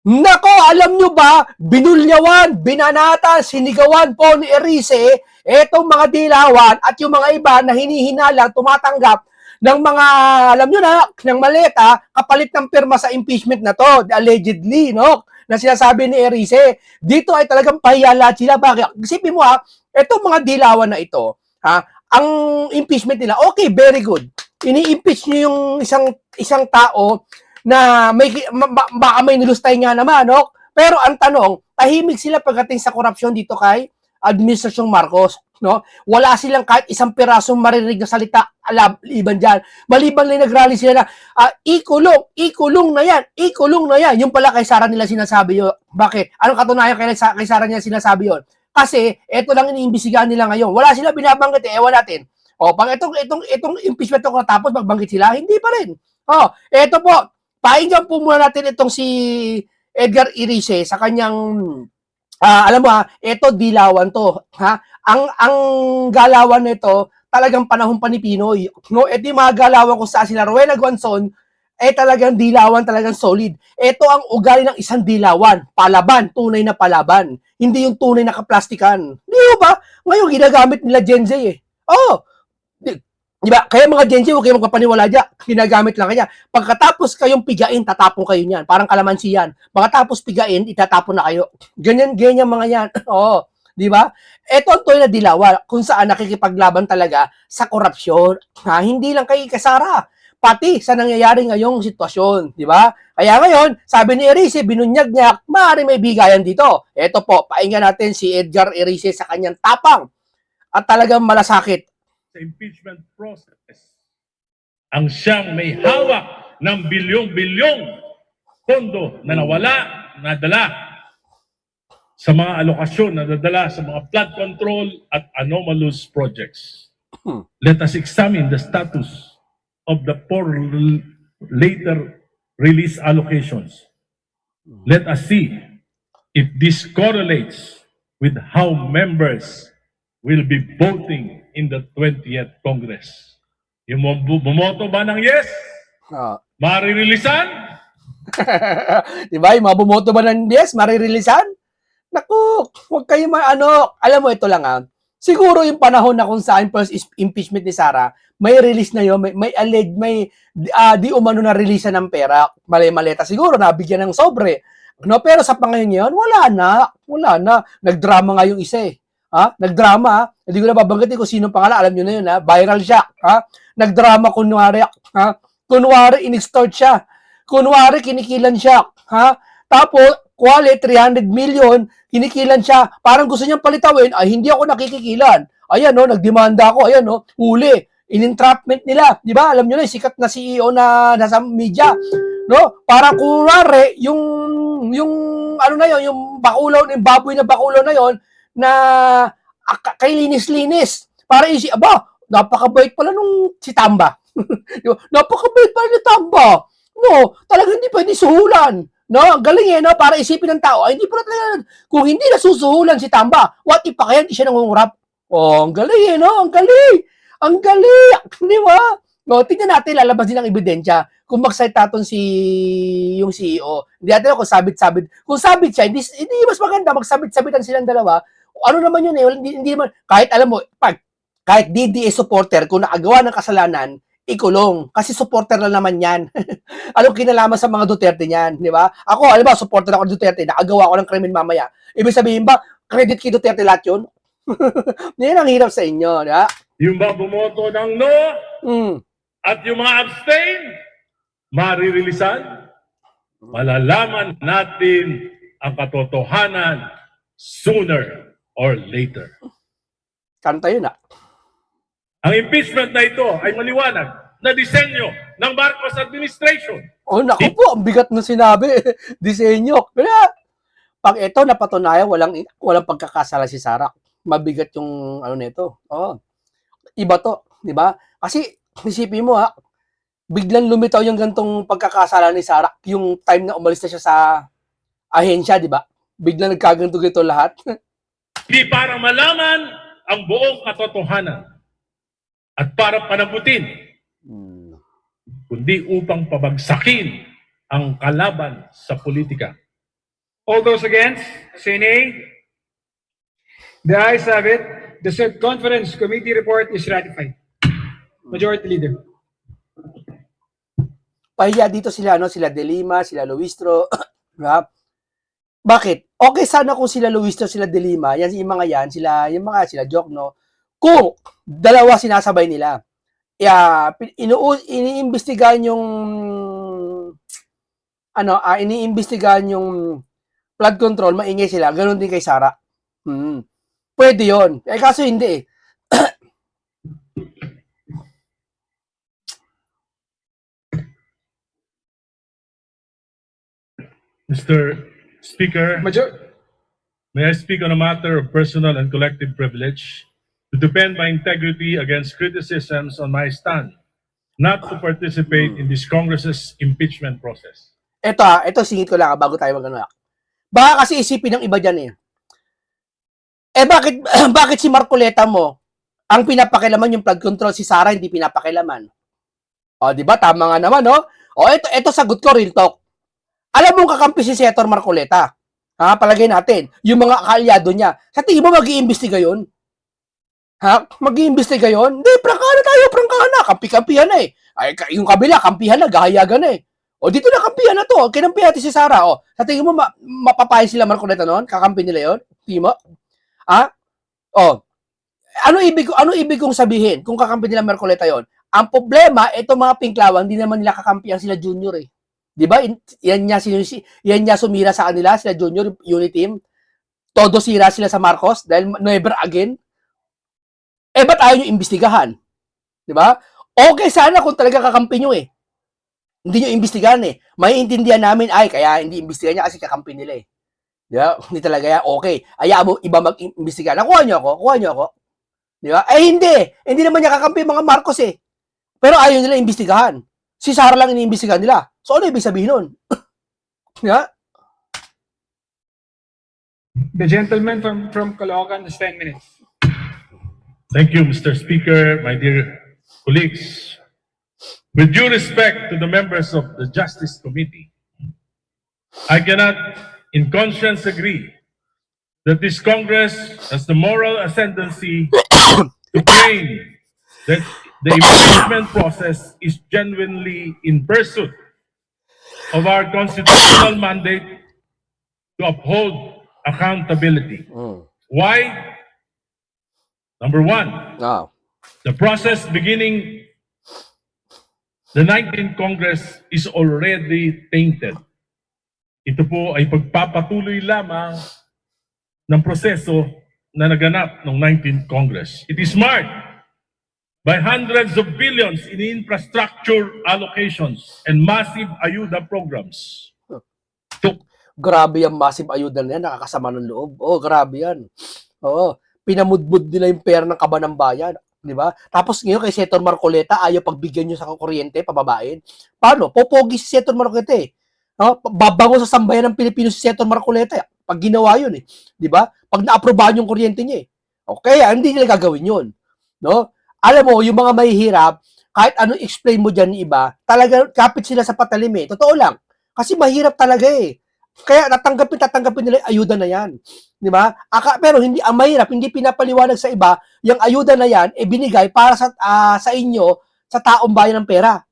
Nako, alam nyo ba, binulyawan, binanata, sinigawan po ni Erice etong mga dilawan at yung mga iba na hinihinala, tumatanggap ng mga, alam nyo na, ng maleta, kapalit ng pirma sa impeachment na to, allegedly, no? Na sinasabi ni Erice. Dito ay talagang pahiya lahat sila. Bakit? Isipin mo etong mga dilawan na ito, ang impeachment nila, okay, very good. Ini-impeach nyo yung isang tao na baka may nilustay nga naman, no? Pero ang tanong, tahimik sila pagdating sa korupsyon dito kay Administrasyong Marcos, no? Wala silang kahit isang pirasong maririnig na salita liban dyan. Maliban lang nagrally sila na, ikulong na yan. Yung pala kay Sara nila sinasabi yun. Bakit? Anong katunayan kay Sara nila sinasabi yun? Kasi, ito lang iniimbestigahan nila ngayon. Wala sila binabanggit, ewan natin. Pag itong impeachment ko natapos, magbanggit sila, hindi pa rin. Ito po, pakinggan po muna natin itong si Edgar Erice sa kanyang alam mo ito dilawan to, Ang galawan nito talagang panahon pa ni Pinoy. No, ito yung mga galawan kung saan sila Rowena Guanzon talagang dilawan, talagang solid. Ito ang ugali ng isang dilawan, palaban, tunay na palaban. Hindi yung tunay na kaplastikan. Di ba? Ngayon ginagamit nila Gen Z Di ba? Kaya mga Gen Z, huwag kayong magpapaniwala dyan. Ginagamit lang kanya. Pagkatapos kayong pigain, tatapon kayo niyan. Parang kalamansi yan. Pagkatapos pigain, itatapon na kayo. Ganyan mga yan. Di ba? Ito ang toy na dilawan kung saan nakikipaglaban talaga sa korupsyon. Hindi lang kay Kasara, pati sa nangyayari ngayong sitwasyon. Di ba? Kaya ngayon, sabi ni Erice, binunyag niya, maaari may bigayan dito. Ito po, painggan natin si Edgar Erice sa kanyang tapang at talagang malasakit sa impeachment process ang siyang may hawak ng bilyong-bilyong pondo na nawala, nadala sa mga alokasyon, nadadala sa mga flood control at anomalous projects. Let us examine the status of the four later release allocations. Let us see if this correlates with how members will be voting in the 20th Congress. Yung bumoto ba ng yes? Maririlisan? Diba? Yung mga bumoto ba ng yes, maririlisan? Naku, huwag kayo alam mo ito lang siguro yung panahon na kung saan first impeachment ni Sara, may release na yun, may alleged, di umano na release ng pera, maleta siguro, nabigyan ng sobre. No, pero sa pangayon ngayon, wala na. Nagdrama nga yung isa Nagdrama, hindi ko na babanggitin kung sino pangalan, alam nyo na yun viral siya, Nagdrama kunwari, kunwari in-extort siya, kunwari kinikilan siya, Tapos, kuwali, 300 million, kinikilan siya, parang gusto niyang palitawin, hindi ako nakikikilan. Ayan, nagdemanda ako, ayan, huli, in-entrapment nila, di ba? Alam niyo na, sikat na CEO na nasa media, no? Parang kunwari, yung ano na yon, yung bakulaw, yung baboy na bakulaw na yon, na kay linis-linis. Para napakabait pala nung si Tamba. Napakabait pala ni Tamba. No, talagang hindi pwede suhulan. No, ang galing no? Para isipin ng tao, hindi pala talaga, kung hindi nasusuhulan si Tamba, what if pa kaya hindi siya nangungurap? Ang galing no? Ang galing! Ang galing! Di ba? No, tingnan natin, lalabas din ang ebidensya. Kung magsaytaton yung CEO, hindi natin kung sabit-sabit. Kung sabit siya, hindi mas maganda, magsabit-sabitan silang dalawa. Ano naman yun hindi naman, kahit alam mo, kahit DDS supporter, kung nakagawa ng kasalanan, ikulong. Kasi supporter lang naman yan. Anong kinalaman sa mga Duterte niyan, di ba? Ako, alam ba, supporter ako ng Duterte, nakagawa ako ng krimen mamaya. Ibig sabihin ba, credit kay Duterte lahat yun? Yan ang hirap sa inyo, di ba? Yung ba bumoto ng no, at yung mga abstain, maririlisan, malalaman natin ang katotohanan sooner or later. Kanta yun Ang impeachment na ito ay maliwanag na disenyo ng Marcos administration. Naku po, ang bigat na sinabi. Disenyo. Kaya, pag ito napatunayan, walang pagkakasala si Sara. Mabigat yung nito. Iba to, di ba? Kasi, isipin mo biglang lumitaw yung gantong pagkakasala ni Sara, yung time na umalis na siya sa ahensya, di ba? Biglang nagkaganto-ganto lahat. Hindi para malaman ang buong katotohanan at para panagutin, kundi upang pabagsakin ang kalaban sa politika. All those against, say nay. The ayes have it. The said conference committee report is ratified. Majority Leader. Pahiya dito sila, sila De Lima, sila Luistro, ha? Bakit? Okay sana kung sila Luistro, sila De Lima, yung mga yan, sila Jokno, kung dalawa sinasabay nila. Iniimbestigahan yung iniimbestigahan yung flood control, maingay sila, ganoon din kay Sara. Pwede yon. Kaso hindi eh. Mr. Speaker, Major. may I speak on a matter of personal and collective privilege to defend my integrity against criticisms on my stand not to participate in this Congress's impeachment process. Ito singit ko lang bago tayo magano. Baka kasi isipin ng iba diyan eh. Bakit bakit si Marcoleta mo ang pinapakilaman yung flood control, si Sara hindi pinapakilaman? O, di ba? Tama nga naman, no? O, ito sagot ko, real talk. Alam mong kakampi si Senator Marcoleta. Ha? Palagay natin. Yung mga kaalyado niya. Sa tingin mo, mag-iimbestiga yun? Ha? Mag-iimbestiga yun? Hindi, prangkahan na. Kampi-kampihan na eh. Ay, yung kabila, kampihan na, gahayagan na eh. O, dito na kampihan na to. Kinampihan natin si Sara. O, sa tingin mo, mapapayag sila Marcoleta noon? Kakampi nila yun? Tingin mo? Ha? O, ano ibig kong sabihin kung kakampi nila Marcoleta yon? Ang problema, ito mga pinklawan, hindi naman nila kakampi ang sila Junior eh. 'Di ba? Yan niya sumira sa kanila, sila Junior, unit team. Todo sira sila sa Marcos dahil never again. Ba't ayaw nyo imbestigahan? 'Di ba? Okay sana kung talaga kakampi nyo eh. Hindi nyo imbestigahan eh. Maiintindihan namin, kaya hindi imbestigahan niya kasi kakampi nila eh. 'Di ba? Hindi talaga yan. Okay. Ayaw mo iba mag-imbestiga. Kuha nyo ako. Di ba? Hindi naman niya kakampi mga Marcos eh. Pero ayaw nila imbestigahan. Si Sara lang iniimbestigahan nila. So ano ibig sabihin nun? Yeah? The gentleman from Caloocan has 10 minutes. Thank you, Mr. Speaker, my dear colleagues. With due respect to the members of the Justice Committee, I cannot in conscience agree that this Congress has the moral ascendancy to claim that the impeachment process is genuinely in pursuit of our constitutional mandate to uphold accountability. Why? Number one, the process beginning the 19th Congress is already tainted. Ito po ay pagpapatuloy lamang ng proseso na naganap ng 19th Congress. It is marked by hundreds of billions in infrastructure allocations and massive ayuda programs. Grabe yung massive ayuda na yan, nakakasama ng loob. Grabe yan. Pinamudbud nila yung pera ng kaba ng bayan. Di ba? Tapos ngayon kay Senator Marcoleta, ayaw pagbigyan nyo sa kuryente, pababain. Paano? Popogi si Senator Marcoleta eh. Babango sa sambayan ng Pilipino si Senator Marcoleta. Pag ginawa yun eh. Di ba? Pag na-aprobahan yung kuryente niya eh. Okay, hindi nila gagawin yun. No? Alam mo, yung mga mahihirap, kahit ano explain mo dyan iba, talaga kapit sila sa patalim eh. Totoo lang. Kasi mahirap talaga eh. Kaya tatanggapin nila yung ayuda na yan. Di ba? Pero hindi, ang mahirap, hindi pinapaliwanag sa iba, yung ayuda na yan, binigay para sa inyo, sa taong bayan ng pera.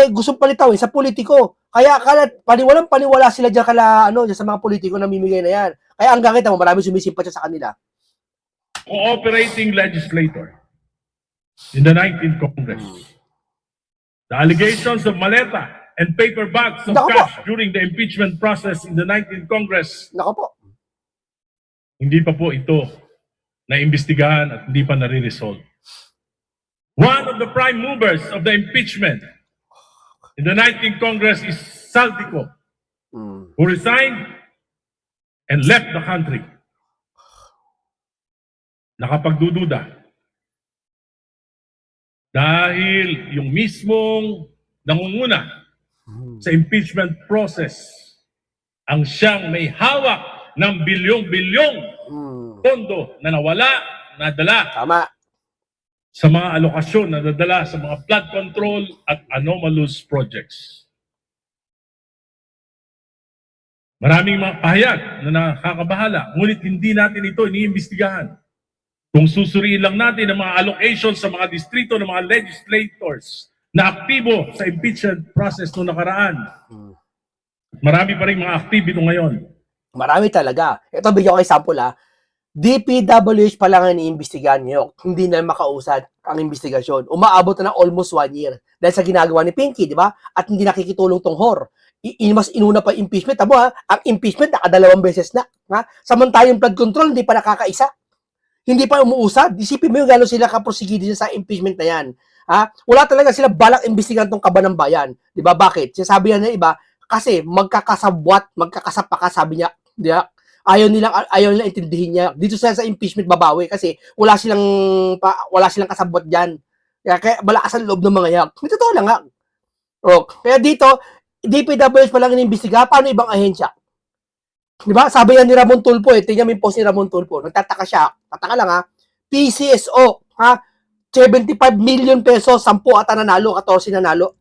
Gustong palitawin sa politiko. Kaya paniwalang-paniwala sila dyan dyan sa mga politiko na mimigay na yan. Kaya hanggang kita mo, marami sumisipat sa kanila. Cooperating legislator in the 19th Congress. The allegations of maleta and paper bags of cash during the impeachment process in the 19th Congress. Nako po. Hindi pa po ito naimbestigahan at hindi pa nare-resolve. One of the prime movers of the impeachment in the 19th Congress is Saldico, who resigned and left the country. Nakapagdududa. Dahil yung mismong nangunguna sa impeachment process ang siyang may hawak ng bilyong-bilyong pondo na nadala Tama. sa mga alokasyon na nadala sa mga flood control at anomalous projects. Maraming mga pahayag na nakakabahala, ngunit hindi natin ito iniimbestigahan. Kung susuriin lang natin ang mga allocation sa mga distrito ng mga legislators na aktibo sa impeachment process noong nakaraan, marami pa rin mga aktibo ngayon. Marami talaga. Ito, bigyan ko example DPWH pa lang ang iniimbestigahan nyo. Hindi na makausad ang investigasyon. Umaabot na ng almost 1 year. Dahil sa ginagawa ni Pinky, di ba? At hindi nakikitulong tong HOR. Mas inuna pa impeachment. Tamo ang impeachment nakadalawang beses na. Ha? Samantalang flood control, hindi pa nakakaisa. Hindi pa umuusad. Isipin mo yung gano'n sila kaprosigidi sa impeachment na yan. Ha? Wala talaga sila balak imbestigahan tong kaba ng bayan. Di ba? Bakit? Sinasabi yan ng iba, kasi magkakasapaka, sabi niya. Di ba? Ayaw nilang intindihin niya. Dito sa impeachment babawi kasi wala silang kasabot diyan. Kaya malakas ang loob ng mga yak. Totoo lang nga. Kaya dito, DPWH pa lang inimbestiga, paano ibang ahensya? Di ba? Sabi yan ni Ramon Tulfo tingnan mo yung post ni Ramon Tulfo. Nagtataka siya. Tataka lang PCSO, 75 million pesos, 10 ata nanalo, 14 nanalo.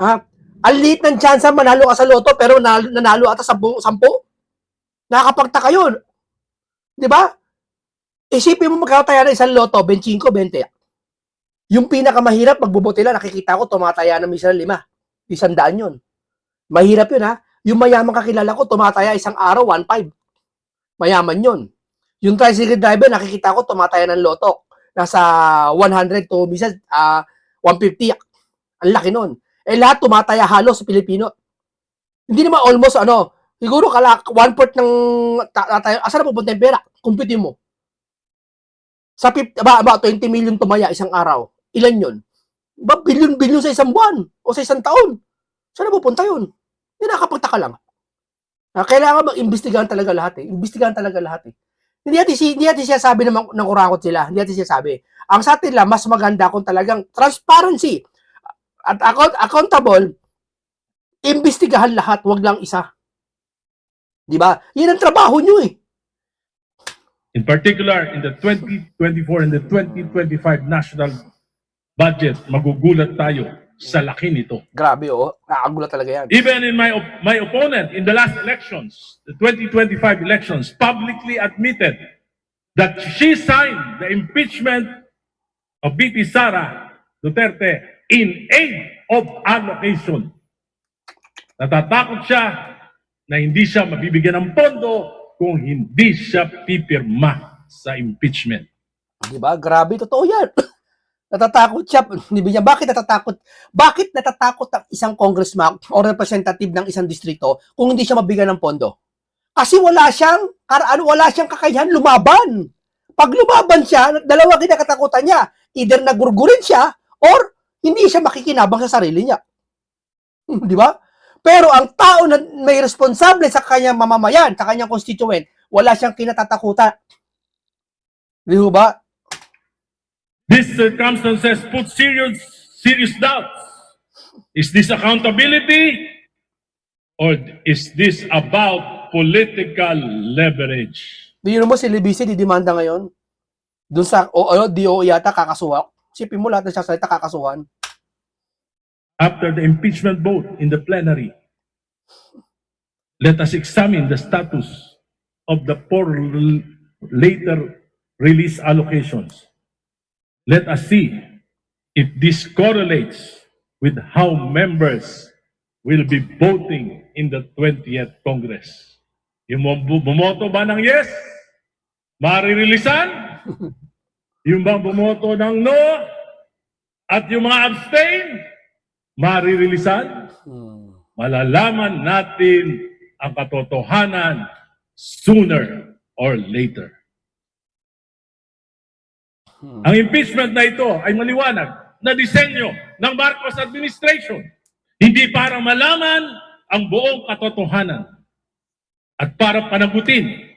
Ang liit ng chance manalo ka sa loto pero nanalo ata 10. Nakakapagtaka yun. Di ba? Isipin mo magkakataya ng isang loto, 25, 20. Yung pinakamahirap, magbubutila, nakikita ko, tumataya ng minsan 5. 100 yun. Mahirap yun Yung mayaman kakilala ko, tumataya isang araw, 1.5. Mayaman yun. Yung tricycle driver, nakikita ko, tumataya ng loto. Nasa 100 to, minsan 150. Ang laki nun. Lahat tumataya halos sa Pilipino. Hindi naman almost siguro 1/4 ng asan na pupunta yung pera? Compute mo. Sa 20 million tumaya isang araw. Ilan yun? Bilyon-bilyon sa isang buwan o sa isang taon. Saan na pupunta yun? Hindi nakakapagtaka lang. Kailangan mag-imbestigahan talaga lahat Imbestigahan talaga lahat Hindi natin siya sabi na kurakot sila. Hindi natin siya sabi. Ang sa atin lang, mas maganda kung talagang transparency at accountable, imbestigahan lahat, wag lang isa. Di ba? Yan ang trabaho nyo In particular, in the 2024 and the 2025 national budget, magugulat tayo sa laki nito. Grabe nakagulat talaga yan. Even in my opponent in the last elections, the 2025 elections, publicly admitted that she signed the impeachment of VP Sara Duterte in aid of allocation. Natatakot siya na hindi siya mabibigyan ng pondo kung hindi siya pipirma sa impeachment. Di ba? Grabe, totoo yan. Natatakot siya. Bakit natatakot? Bakit natatakot ang isang congressman o representative ng isang distrito kung hindi siya mabigyan ng pondo? Kasi wala siyang kakayahan lumaban. Pag lumaban siya, dalawa kinakatakutan niya. Either nagurgurin siya or hindi siya makikinabang sa sarili niya. Di ba? Pero ang tao na may responsable sa kanyang mamamayan, sa kanyang constituent, wala siyang kinatatakutan. Di ba? These circumstances put serious doubts. Is this accountability or is this about political leverage? Di mo si Libisi didemanda ngayon? Doon sa DOE yata kakasuhan. Sipin mo lahat ng sasalita kakasuhan. After the impeachment vote in the plenary, let us examine the status of the 4 later release allocations. Let us see if this correlates with how members will be voting in the 20th Congress. Yung bumoto ba ng yes, maririlisan? Yung bang bumoto ng no, at yung mga abstain, maririlisan? Malalaman natin ang katotohanan sooner or later. Ang impeachment na ito ay maliwanag na disenyo ng Marcos administration. Hindi para malaman ang buong katotohanan at para panagutin,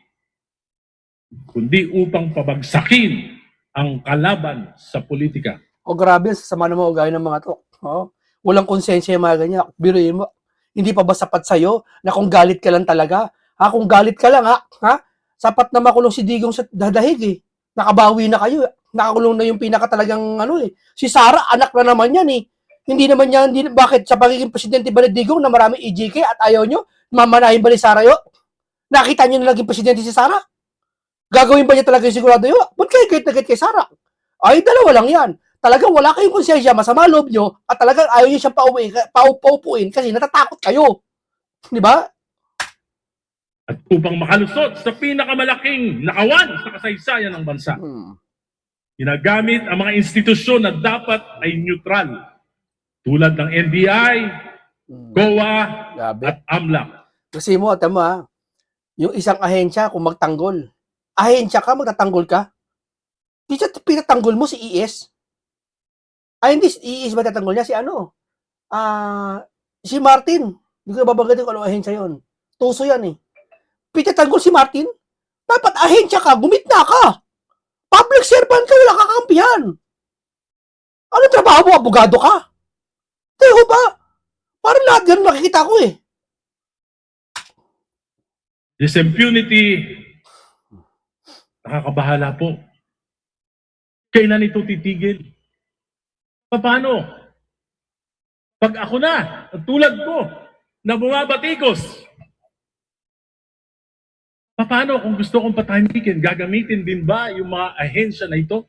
kundi upang pabagsakin ang kalaban sa politika. Grabe, sama naman ugali ng mga to. Walang konsensya yung mga ganyan. Biruin mo, hindi pa ba sapat sa'yo na kung galit ka lang talaga? Kung galit ka lang, sapat na makulong si Digong sa dadahig Nakabawi na kayo. Nakakulong na yung pinaka talagang Si Sara, anak na naman yan Hindi naman yan, bakit sa pagiging presidente ba ni Digong na maraming EJK at ayaw nyo? Mamanahin ba ni Sara yun? Nakita niyo na naging presidente si Sara? Gagawin ba niya talaga yung sigurado yun? Ba't kayo gate na gate kay Sara? Ay, dalawa lang yan. Talagang wala kayong konsensya, masama loob nyo, at talagang ayaw nyo siyang paupuin kasi natatakot kayo. Di ba? At upang makalusot sa pinakamalaking nakawan sa kasaysayan ng bansa, ginagamit ang mga institusyon na dapat ay neutral tulad ng NBI, COA, Grabe. at AMLAC. Kasi mo, tama, yung isang ahensya, kung magtanggol, ahensya ka, magtatanggol ka, di siya pinatanggol mo si ES. Ay, hindi, si ES ba tatanggol niya? Si ano? Si Martin. Hindi ko babagatin kung ano ahensya yun. Tuso yan eh. Pinatanggol si Martin? Dapat ahensya ka, gumitna ka. Public servant ka, wala kakampihan. Ano trabaho mo? Abogado ka? Tayo ba? Parang lahat yan nakikita ko eh. This impunity, nakakabahala po. Kailan ito titigil? Paano? Pag ako na, at tulad ko, na bumabatikos, paano kung gusto kong patahimikin? Gagamitin din ba yung mga ahensya na ito?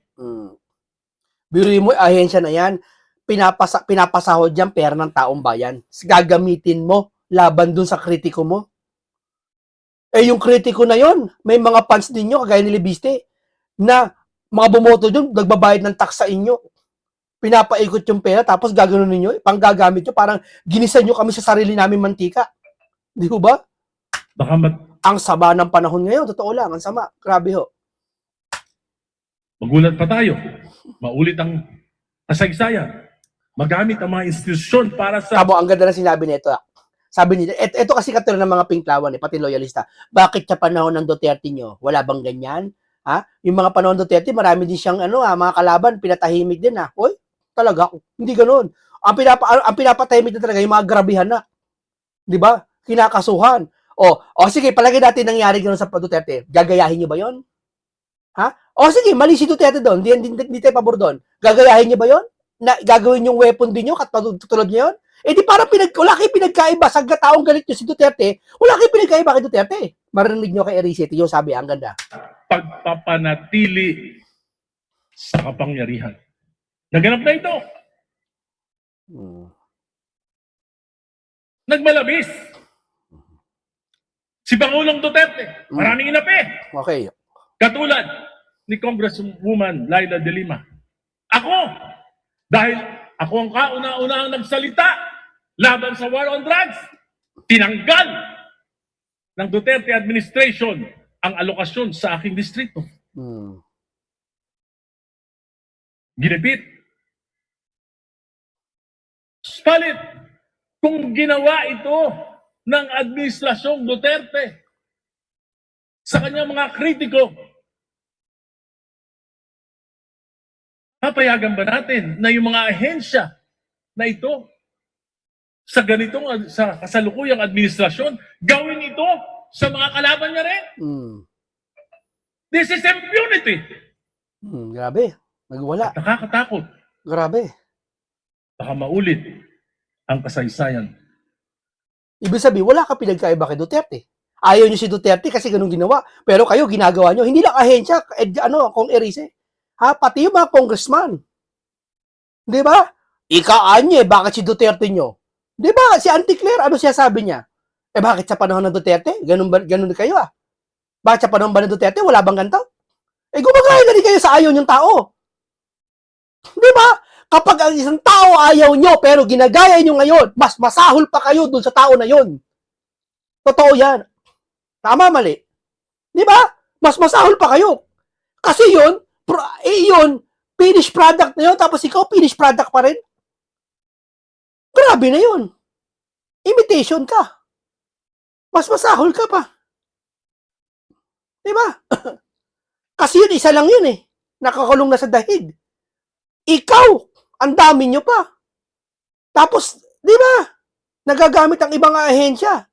Biruin mo, ahensya na yan, pinapasahod yan pera ng taong bayan. Gagamitin mo laban dun sa kritiko mo. Eh, yung kritiko na yon, may mga fans din nyo, kagaya ni Libiste, na mga bumoto dun, nagbabayad ng tax sa inyo. Pinapaikot yung pera, tapos gagawin ninyo, panggagamit nyo, parang ginisan nyo kami sa sarili namin mantika. Di ba? Baka Ang sama ng panahon ngayon, totoo lang, ang sama. Grabe ho. magulat pa tayo. Maulit ang kasaysayan. Magamit ang mga institusyon para sa... Tamo, ang ganda na sinabi nito. Sabi nito, ito kasi katulad ng mga pinklawan, pati loyalista. Bakit sa panahon ng Duterte nyo, wala bang ganyan? Ha? Yung mga panahon ng Duterte, marami din siyang mga kalaban, pinatahimik din ha. Hoy, talaga, hindi ganoon. Ang pinapatahimik na talaga, yung mga grabihan na. Di ba? Kinakasuhan. O sige, palagi natin nangyari ganoon sa Duterte. Gagayahin nyo ba yon? Ha? O sige, mali si Duterte doon. Hindi tayo pabor doon. Gagayahin nyo ba yon? Na gagawin yung weapon din nyo katulad nyo yun? Eh di parang wala kayo pinagkaiba sa taong galit nyo si Duterte, wala kayo pinagkaiba kay Duterte. Marinig nyo kay Erice, yung sabi, ang ganda. Pagpapanatili sa kapangyarihan. Naganap na ito. Nagmalabis. Si Pangulong Duterte, maraming inapi. Okay. Katulad ni Congresswoman Laila de Lima. Ako, dahil ako ang kauna-unahang nagsalita laban sa war on drugs, tinanggal ng Duterte administration ang alokasyon sa aking distrito. Ginipit. Palit, kung ginawa ito ng administrasyong Duterte sa kanyang mga kritiko, papayagan ba natin na yung mga ahensya na ito sa ganitong sa kasalukuyang administrasyon, gawin ito sa mga kalaban niya rin? This is impunity. Grabe. Nagwala. Nakakatakot. Grabe. Baka maulit ang kasaysayan. Ibig sabihin, wala ka pinagkaiba kay Duterte. Ayaw nyo si Duterte kasi ganun ginawa. Pero kayo, ginagawa nyo. Hindi lang ahensya, kung Erice. Ha? Pati yung mga congressman. Di ba? Ikaanye, bakit si Duterte nyo? Di ba? Si Auntie Claire, ano siya sabi niya? Eh bakit sa panahon ng Duterte? Ganun kayo ah. Bakit sa panahon ba ng Duterte? Wala bang ganito? Eh gumagaya na rin kayo sa ayaw niyong tao. Di ba? Kapag ang isang tao ayaw nyo, pero ginagaya nyo ngayon, mas masahol pa kayo dun sa tao na yon. Totoo yan. Tama, mali. Di ba? Mas masahol pa kayo. Kasi yun, finished product na yun, tapos ikaw finished product pa rin. Grabe na yun. Imitation ka. Mas masahol ka pa. Di ba? Kasi yun, isa lang yun eh. Nakakulong na sa dahig. Ikaw, ang dami nyo pa. Tapos, di ba? Nagagamit ang ibang ahensya.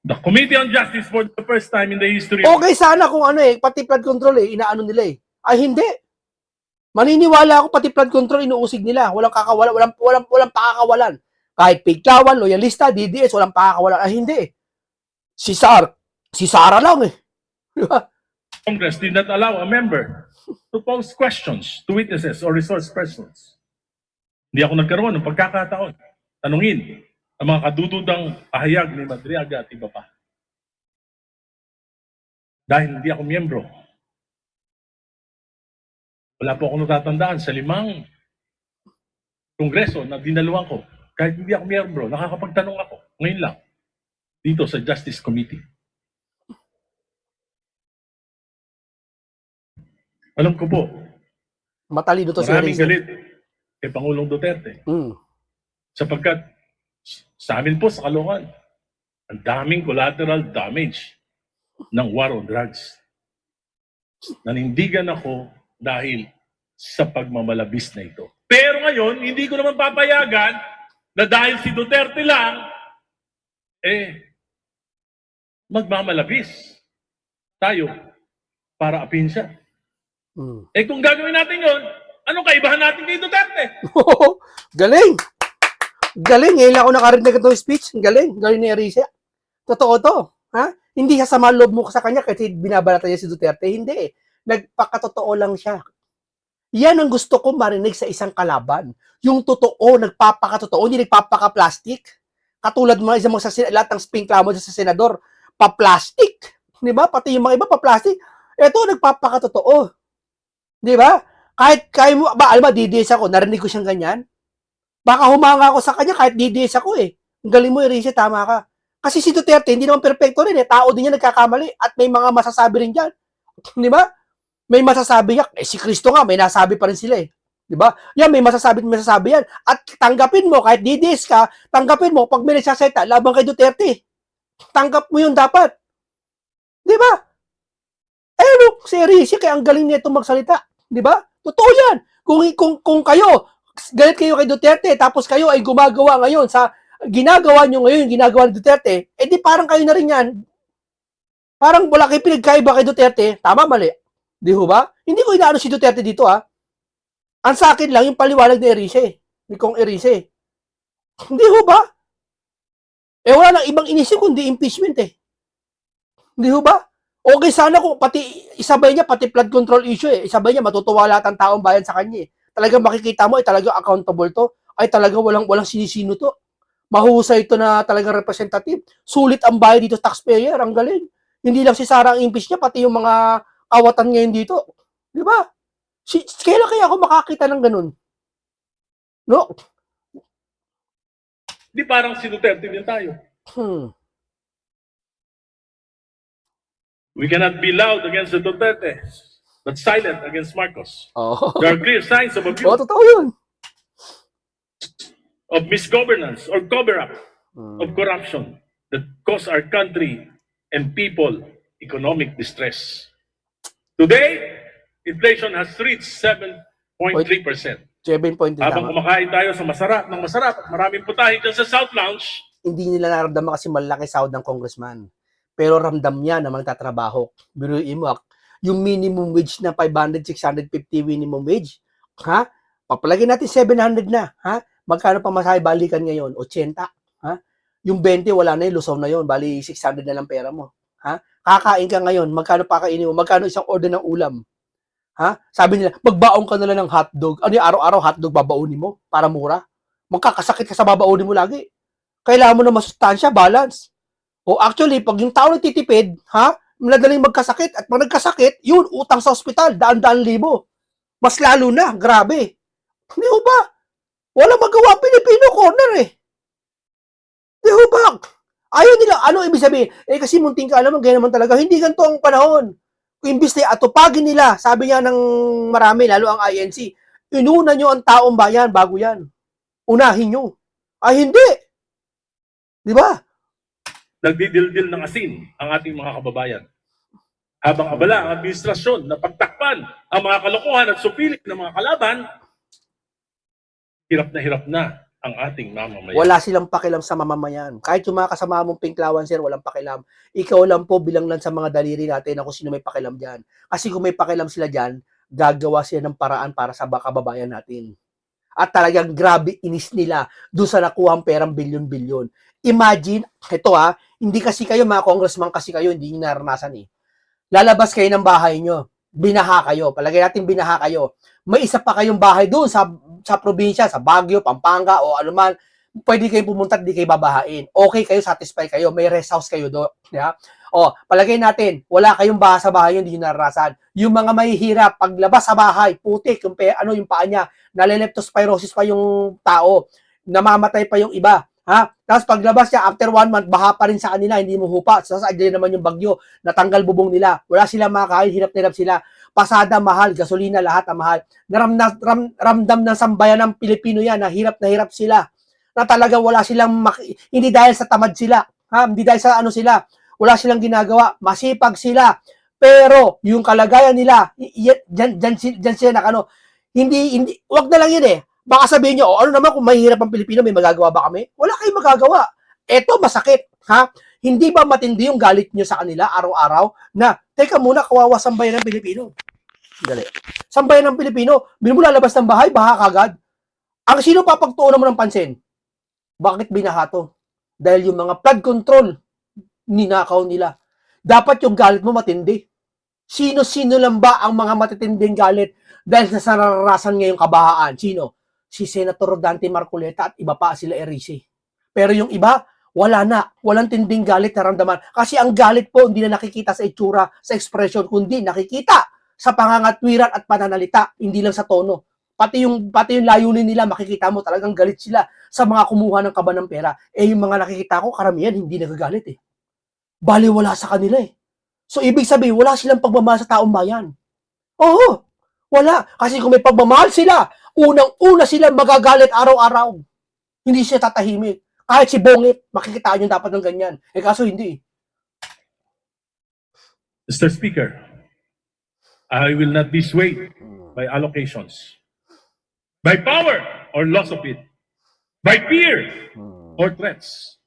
The Committee on Justice for the first time in the history. Okay sana kung pati flood control inaano nila eh. Ay hindi. Maniniwala ako pati flood control inuusig nila. Walang kakawala, walang pakakawalan. Kahit Piglawan, loyalista, DDS, walang pakakawala. Ay, hindi. Si Sara lang eh. Di ba? Congress did not allow a member to pose questions to witnesses or resource persons. Hindi ako nagkaroon ng pagkakataon. Tanungin ang mga kadududang pahayag ni Madriaga at iba pa. Dahil hindi ako miyembro. Wala po akong natatandaan sa 5 kongreso na dinaluan ko. Kahit hindi ako miyembro, nakakapagtanong ako. Ngayon lang. Dito sa Justice Committee. Alam ko po, Matalino to si maraming Erice. galit kay Pangulong Duterte. Sapagkat sa amin po sa Caloocan, ang daming collateral damage ng war on drugs. Nanindigan ako dahil sa pagmamalabis na ito. Pero ngayon, hindi ko naman papayagan na dahil si Duterte lang, magmamalabis tayo para apin siya. Kung gagawin natin yon, anong kaibahan natin kay Duterte? Galing! Galing! Ngayon lang ako nakarinig itong speech. Galing! Galing ni Erice. Totoo to. Ha? Hindi siya sama loob mo sa kanya kasi binabalata niya si Duterte. Hindi. Nagpakatotoo lang siya. Yan ang gusto ko marinig sa isang kalaban. Yung totoo, nagpapakatotoo, hindi nagpapaka-plastic. Katulad mo isang mga lahat ng spinklamo sa senador, pa-plastic. Di ba? Pati yung mga iba, pa-plastic. Ito, nagpapakatotoo. Di ba? Kahit mo, alam mo, DDS ako, narinig ko siyang ganyan. Baka humanga ako sa kanya kahit DDS ako eh. Ang galing mo, Erice, tama ka. Kasi si Duterte, hindi naman perfecto rin eh. Tao din niya nagkakamali at may mga masasabi rin dyan. Di ba? May masasabi niya. Si Cristo nga, may nasabi pa rin sila eh. Di ba? Yan, may masasabi yan. At tanggapin mo, kahit DDS ka, tanggapin mo, pag may nagsasayta, laban kay Duterte. Tanggap mo yun dapat. Di ba? Si Erice, kaya ang galing nito magsalita. Di ba? Totoo yan. Kung kayo, galit kayo kay Duterte, tapos kayo ay gumagawa ngayon sa ginagawa nyo ngayon, ginagawa ni Duterte, di parang kayo na rin yan. Parang wala kayo pinagkaiba kay Duterte, tama, mali. Di ho ba? Hindi ko inaano si Duterte dito, ha? Ang sa akin lang, yung paliwanag ni Erice, ni Kong Erice. Hindi ho ba? Wala nang ibang inisip kundi impeachment eh. Hindi ho ba? Okay sana kung pati isabay niya, pati flood control issue eh. Isabay niya, matutuwa lahat ng taong bayan sa kanya eh. Talagang makikita mo, talagang accountable to. Ay talagang walang sinisino to. Mahusay to na talagang representative. Sulit ang bayan dito, taxpayer. Ang galing. Hindi lang si Sara ang impeach niya, pati yung mga awatan ngayon dito. Di ba? Kailan kaya ako makakita ng ganun? No? Di parang si Duterte din tayo. We cannot be loud against the Duterte, but silent against Marcos. There are clear signs of abuse, totoo yun. of misgovernance, or cover-up of corruption that cause our country and people economic distress. Today, inflation has reached 7.3%. 7.3 Habang tama. kumakain tayo sa masarap, at maraming putahe dyan sa South Lounge, Hindi nila naramdaman kasi malaki sahod ng congressman. Pero ramdam niya na magtatrabaho. Biruin mo, yung minimum wage na 500, 650 minimum wage, ha? Papalagay natin 700 na, ha? Magkano pa masahe balikan ngayon? 80, ha? Yung 20 wala na yun, lusaw na yun, bali 600 na lang pera mo, ha? Kakain ka ngayon, magkano pa kainin mo? Magkano isang order ng ulam? Ha? Sabi nila, magbaon ka na lang ng hotdog. Ano yung araw-araw hotdog babaunin mo para mura? Magkakasakit ka sa babaunin mo lagi. Kailangan mo na masustansya, balance. O actually, pag yung tao nagtitipid, ha? Madaling magkasakit. At pag nagkasakit, yun, utang sa ospital, daan-daan libo. Mas lalo na, grabe. Hindi ho ba? Walang magawa, Pilipino corner eh. Hindi ho ba? Ayaw nila, ano ibig sabihin? Kasi munting ka, alam mo, ganyan naman talaga. Hindi ganito ang panahon. Imbis na atupagin nila, sabi niya ng marami, lalo ang INC, inuna nyo ang taong bayan bago yan. Unahin nyo. Ay, hindi. Di ba? nagdidildil ng asin ang ating mga kababayan. Habang abala ang administrasyon na pagtakpan ang mga kalokohan at supilit ng mga kalaban, hirap na ang ating mamamayan. Wala silang pakialam sa mamamayan. Kahit yung mga kasama mong pinklawan, sir, walang pakialam. Ikaw lang po bilang lang sa mga daliri natin na kung sino may pakialam dyan. Kasi kung may pakialam sila dyan, gagawa sila ng paraan para sa kababayan natin. At talagang grabe inis nila doon sa nakuhang perang bilyon-bilyon. Imagine, ito hindi kasi kayo, mga congressman kasi kayo, hindi nyo naranasan eh. Lalabas kayo ng bahay nyo, binaha kayo, palagay natin binaha kayo. May isa pa kayong bahay doon sa probinsya, sa Baguio, Pampanga, o ano man, pwede kayo pumunta at di kayo babahain. Okay kayo, satisfied kayo, may rest house kayo doon. Yeah? O, palagay natin, wala kayong baha sa bahay, hindi nyo naranasan. Yung mga mahihirap, paglabas sa bahay, putik, yung paa niya, nale-leptospirosis pa yung tao, namamatay pa yung iba. Tapos paglabas niya, after 1 month, baha pa rin sa kanila, hindi mo hupa. Tapos andyan naman yung bagyo, natanggal bubong nila. Wala silang makakain, hirap na hirap sila. Pasada, mahal, gasolina, lahat ang mahal. Ramdam ng sambayan ng Pilipino yan, na hirap sila. Na talaga wala silang, hindi dahil sa tamad sila, hindi dahil sa ano sila, wala silang ginagawa, masipag sila. Pero yung kalagayan nila, dyan sila hindi, wag na lang yun eh. Baka sabihin nyo, ano naman kung mahirap ang Pilipino, may magagawa ba kami? Wala kayong magagawa. Eto, masakit. Hindi ba matindi yung galit nyo sa kanila araw-araw na, teka muna, kawawa sambayan ng Pilipino. Dali. Sambayan ng Pilipino, bilang mo lalabas ng bahay, baha kagad. Ang sino papagtuunan mo ng pansin? Bakit binaha to? Dahil yung mga flood control, ninakaw nila. Dapat yung galit mo matindi. Sino-sino lang ba ang mga matitinding galit dahil sa nararasan ngayong kabahaan? Sino? Si Senator Dante Marcoleta at iba pa sila Erice. Pero yung iba, wala na. Walang tinding galit na ramdaman. Kasi ang galit po hindi na nakikita sa itsura, sa expression, kundi nakikita sa pangangatwiran at pananalita, hindi lang sa tono. Pati yung layunin nila, makikita mo talagang galit sila sa mga kumuha ng kaba ng pera. Yung mga nakikita ko, karamihan hindi nagagalit eh. Baliwala sa kanila eh. So, ibig sabihin, wala silang pagmamahal sa taong bayan. Oo, wala. Kasi kung may pagmamahal sila, unang-una sila magagalit araw-araw. Hindi siya tatahimik. Kahit si Bongit, makikitaan yung dapat ng ganyan. Kaso hindi. Mr. Speaker, I will not be swayed by allocations, by power or loss of it, by fear or threats.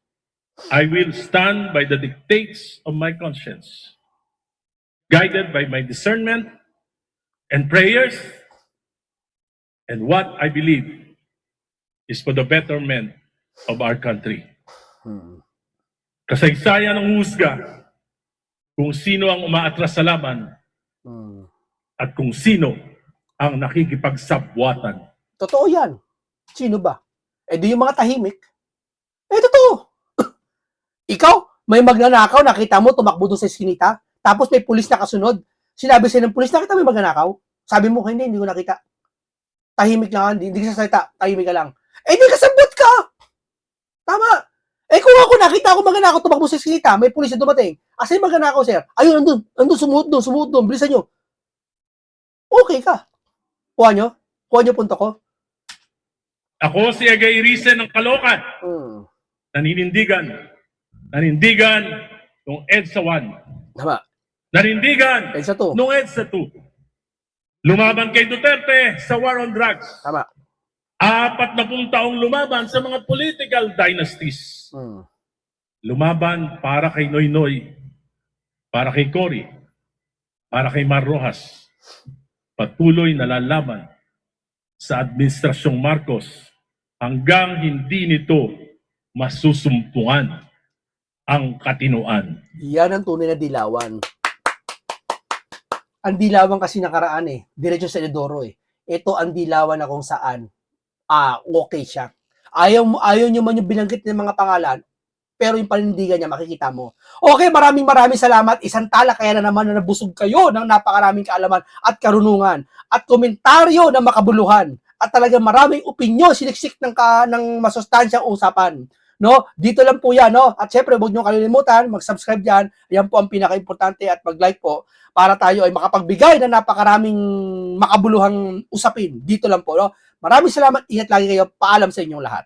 I will stand by the dictates of my conscience, guided by my discernment and prayers, and what I believe is for the betterment of our country. Kasaysayan ng husga kung sino ang umaatras sa laban at kung sino ang nakikipagsabwatan. Totoo yan. Sino ba? Di yung mga tahimik. Totoo. Ikaw, may magnanakaw, nakita mo, tumakbo doon sa iskinita, tapos may pulis na kasunod. Sinabi sa'yo ng pulis, nakita mo yung magnanakaw? Sabi mo, hindi ko nakita. Tahimik lang, hindi ka salita, tahimik ka lang. Di kasabot ka! Tama. Kung ako nakita ako magnanakaw, tumakbo sa iskinita, may pulis na dumating. Asa yung magnanakaw, sir? Ayun, nandun, sumuot doon, bilisan nyo. Okay ka. Kuha nyo punto ko. Ako si Agay Erice ng Caloocan. Nanindigan nung EDSA 1. Tama. Nanindigan EDSA 2. nung EDSA 2. Lumaban kay Duterte sa war on drugs. Tama. 40 taong lumaban sa mga political dynasties. Lumaban para kay Noynoy, para kay Cory, para kay Mar Rojas. Patuloy na lalaban sa Administrasyong Marcos hanggang hindi nito masusumpungan ang katinuan. Yan ang tunay na dilawan. Ang dilawan kasi nakaraan diretso sa Edoro Ito ang dilawan na kung saan okay siya. Ayaw nyo man yung binanggit ng mga pangalan, pero yung panindigan niya, makikita mo. Okay, maraming salamat. Isang talakayan na naman na nabusog kayo ng napakaraming kaalaman at karunungan at komentaryo na makabuluhan at talagang maraming opinyon, siniksik ng masustansyang usapan. No? Dito lang po yan. No? At syempre, huwag nyo kalilimutan, mag-subscribe dyan. Yan po ang pinaka-importante at mag-like po para tayo ay makapagbigay ng napakaraming makabuluhang usapin. Dito lang po. No? Maraming salamat. Ingat lagi kayo. Paalam sa inyong lahat.